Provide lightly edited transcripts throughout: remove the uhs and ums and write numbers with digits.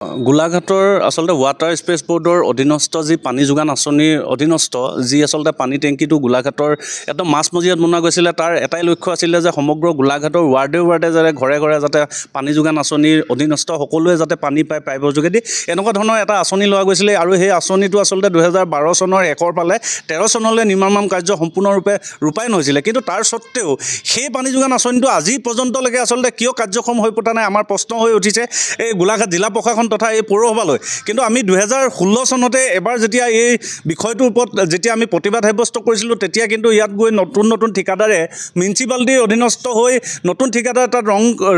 গোলাঘাটৰ আচলতে water space বোৰ্ডৰ অধীনস্থ যি পানী যোগান আঁচনিৰ অধীনস্থ যি আচলতে পানী টেংকিটো গোলাঘাটৰ একদম মাজমজিয়াত বনোৱা গৈছিলে তাৰ এটাই লক্ষ্য আছিলে যে সমগ্ৰ গোলাঘাটৰ ৱাৰ্ডে যাতে ঘৰে ঘৰে যাতে পানী যোগান আঁচনিৰ অধীনস্থ সকলোৱে যাতে পানী পায় পাইপৰ যোগেদি এনেকুৱা ধৰণৰ এটা আঁচনি লোৱা গৈছিলে আৰু সেই আঁচনিটো আচলতে 2012 চনৰ 1 পালে 13 চনলৈ নিৰ্মাণ কাৰ্য সম্পূৰ্ণৰূপে ৰূপায়ণ হৈছিলে কিন্তু তাৰ সত্ত্বেও সেই পানী যোগান আঁচনিটো আজি পৰ্যন্তলৈকে আচলতে কিয় কাৰ্যক্ষম হৈ পতা নাই আমাৰ প্ৰশ্ন হৈ উঠিছে এই গোলাঘাট জিলা প্ৰশাসন তথা এই পৌৰসভালৈ কিন্তু আমি 2016 চনতে এবাৰ যেতিয়া এই বিষয়টোৰ ওপৰত যেতিয়া আমি প্ৰতিবাদ সাব্যস্ত কৰিছিলোঁ তেতিয়া কিন্তু ইয়াত গৈ নতুন ঠিকাদাৰে মিউনিচিপালিটিৰ অধীনস্থ হৈ নতুন ঠিকাদাৰ তাত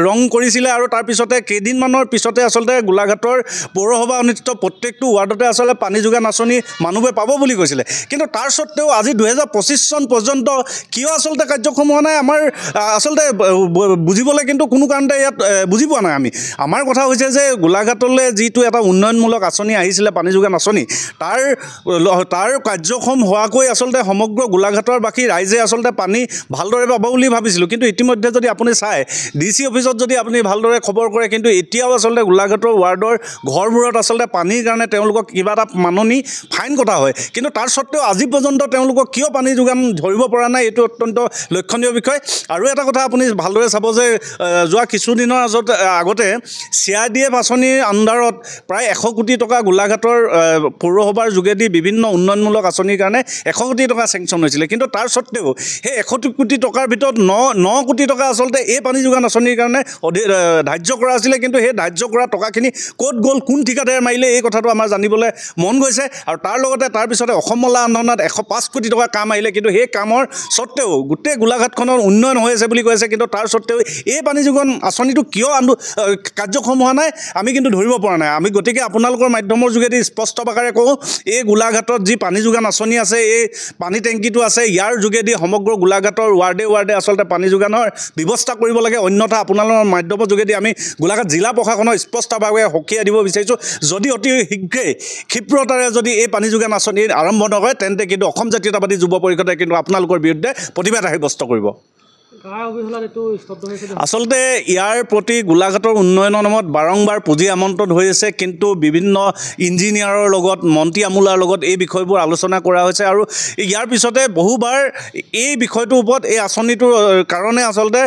ৰং কৰিছিলে আৰু তাৰপিছতে কেইদিনমানৰ পিছতে আচলতে গোলাঘাটৰ পৌৰসভা অনুষ্ঠিত প্ৰত্যেকটো ৱাৰ্ডতে আচলতে পানী যোগান আঁচনি মানুহে পাব বুলি কৈছিলে কিন্তু তাৰ সত্ত্বেও আজি 2025 চন পৰ্যন্ত কিয় আচলতে কাৰ্যক্ষম হোৱা নাই আমাৰ আচলতে বুজিবলৈ কিন্তু কোনো কাৰণতে ইয়াত বুজি পোৱা নাই আমাৰ কথা হৈছে যে গোলাঘাটলৈ যিটো এটা উন্নয়নমূলক আঁচনি আহিছিলে পানী যোগান আঁচনি তাৰ কাৰ্যক্ষম হোৱাকৈ আচলতে সমগ্ৰ গোলাঘাটৰ বাকী ৰাইজে আচলতে পানী ভালদৰে পাব বুলি ভাবিছিলোঁ কিন্তু ইতিমধ্যে যদি আপুনি চায় DC অফিচত যদি আপুনি ভালদৰে খবৰ কৰে কিন্তু এতিয়াও আচলতে গোলাঘাটৰ ৱাৰ্ডৰ ঘৰবোৰত আচলতে পানীৰ কাৰণে তেওঁলোকক কিবা এটা মাননি ফাইন কটা হয় কিন্তু তাৰ সত্ত্বেও আজি পৰ্যন্ত তেওঁলোকক কিয় পানী যোগান ধৰিব পৰা নাই এইটো অত্যন্ত লক্ষণীয় বিষয় আৰু এটা কথা আপুনি ভালদৰে চাব যে যোৱা কিছুদিনৰ আগতে CRDF আঁচনিৰ আণ্ডাৰত প্ৰায় 100 কোটি টকা গোলাঘাটৰ পৌৰসভাৰ যোগেদি বিভিন্ন উন্নয়নমূলক আঁচনিৰ কাৰণে 100 কোটি টকা চেংচন হৈছিলে কিন্তু তাৰ সত্ত্বেও সেই 100 কোটি টকাৰ ভিতৰত 9 কোটি টকা আচলতে এই পানী যোগান আঁচনিৰ কাৰণে ধাৰ্য কৰা আছিলে কিন্তু সেই ধাৰ্য কৰা টকাখিনি ক'ত গ'ল কোন ঠিকাদাৰে মাৰিলে এই কথাটো আমাৰ জানিবলৈ মন গৈছে আৰু তাৰ লগতে তাৰপিছতে অসম মালা আন্দোলনত 105 কোটি টকা কাম আহিলে কিন্তু সেই কামৰ সত্ত্বেও গোটেই গোলাঘাটখনৰ উন্নয়ন হৈ আছে বুলি কৈছে কিন্তু তাৰ সত্ত্বেও এই পানী যোগান আঁচনিটো কিয় কাৰ্যক্ষম হোৱা নাই আমি কিন্তু ধৰিব পৰা নাই আমি গতিকে আপোনালোকৰ মাধ্যমৰ যোগেদি স্পষ্ট ভাষাৰে কওঁ এই গোলাঘাটত যি পানী যোগান আঁচনি আছে এই পানী টেংকিটো আছে ইয়াৰ যোগেদি সমগ্ৰ গোলাঘাটৰ ৱাৰ্ডে আচলতে পানী যোগানৰ ব্যৱস্থা কৰিব লাগে অন্যথা আপোনালোকৰ মাধ্যমৰ যোগেদি আমি গোলাঘাট জিলা প্ৰশাসনৰ স্পষ্টভাৱে সকীয়াই দিব বিচাৰিছোঁ যদি অতি শীঘ্ৰেই ক্ষিপ্ৰতাৰে যদি এই পানী যোগান আঁচনি আৰম্ভ নকৰে তেন্তে কিন্তু অসম জাতীয়তাবাদী যুৱ পৰিষদে কিন্তু আপোনালোকৰ বিৰুদ্ধে প্ৰতিবাদ সাব্যস্ত কৰিব আচলতে ইয়াৰ প্ৰতি গোলাঘাটৰ উন্নয়নৰ নামত বাৰংবাৰ পুঁজি আমন্ত্ৰণ হৈ আছে কিন্তু বিভিন্ন ইঞ্জিনিয়াৰৰ লগত মন্ত্ৰী আমোলাৰ লগত এই বিষয়বোৰ আলোচনা কৰা হৈছে আৰু ইয়াৰ পিছতে বহুবাৰ এই বিষয়টোৰ ওপৰত এই আঁচনিটোৰ কাৰণে আচলতে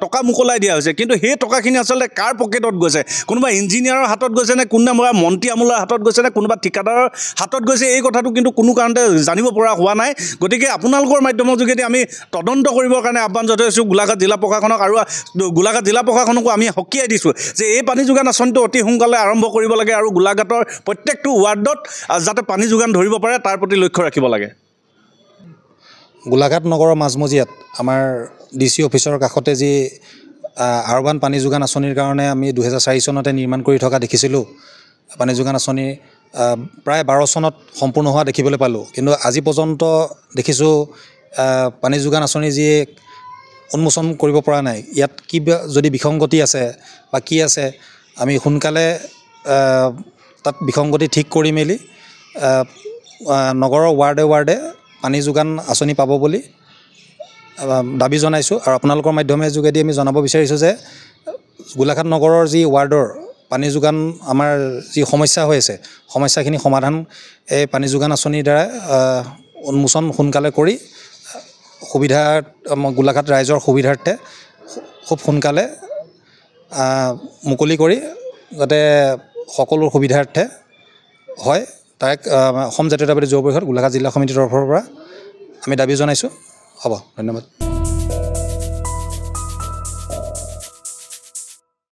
টকা মোকলাই দিয়া হৈছে কিন্তু সেই টকাখিনি আচলতে কাৰ পকেটত গৈছে কোনোবা ইঞ্জিনিয়াৰৰ হাতত গৈছে নে কোনোবা মন্ত্ৰী আমোলাৰ হাতত গৈছে নে কোনোবা ঠিকাদাৰৰ হাতত গৈছে এই কথাটো কিন্তু কোনো কাৰণতে জানিব পৰা হোৱা নাই গতিকে আপোনালোকৰ মাধ্যমৰ যোগেদি আমি তদন্ত কৰিবৰ কাৰণে আহ্বান জনাইছোঁ গোলাঘাট জিলা প্ৰশাসনক আৰু গোলাঘাট জিলা প্ৰশাসনকো আমি সকীয়াই দিছোঁ যে এই পানী যোগান আঁচনিটো অতি সোনকালে আৰম্ভ কৰিব লাগে আৰু গোলাঘাটৰ প্ৰত্যেকটো ৱাৰ্ডত যাতে পানী যোগান ধৰিব পাৰে তাৰ প্ৰতি লক্ষ্য ৰাখিব লাগে গোলাঘাট নগৰৰ মাজমজিয়াত আমাৰ DC অফিচৰ কাষতে যি আৰবান পানী যোগান আঁচনিৰ কাৰণে আমি 2004 চনতে নিৰ্মাণ কৰি থকা দেখিছিলোঁ পানী যোগান আঁচনি প্ৰায় 12 চনত সম্পূৰ্ণ হোৱা দেখিবলৈ পালোঁ কিন্তু আজি পৰ্যন্ত দেখিছোঁ পানী যোগান আঁচনি যি উন্মোচন কৰিব পৰা নাই ইয়াত কি যদি বিসংগতি আছে বা কি আছে আমি সোনকালে তাত বিসংগতি ঠিক কৰি মেলি নগৰৰ ৱাৰ্ডে পানী যোগান আঁচনি পাব বুলি দাবী জনাইছোঁ আৰু আপোনালোকৰ মাধ্যমৰ যোগেদি আমি জনাব বিচাৰিছোঁ যে গোলাঘাট নগৰৰ যি ৱাৰ্ডৰ পানী যোগান আমাৰ যি সমস্যা হৈ আছে সমস্যাখিনি সমাধান এই পানী যোগান আঁচনিৰ দ্বাৰা উন্মোচন সোনকালে কৰি সুবিধা গোলাঘাট ৰাইজৰ সুবিধাৰ্থে খুব সোনকালে মুকলি কৰি যাতে সকলো সুবিধাৰ্থে হয় তাক অসম জাতীয়তাবাদী যুৱ পৰিষদ গোলাঘাট জিলা সমিতিৰ তৰফৰ পৰা আমি দাবী জনাইছোঁ হ'ব ধন্যবাদ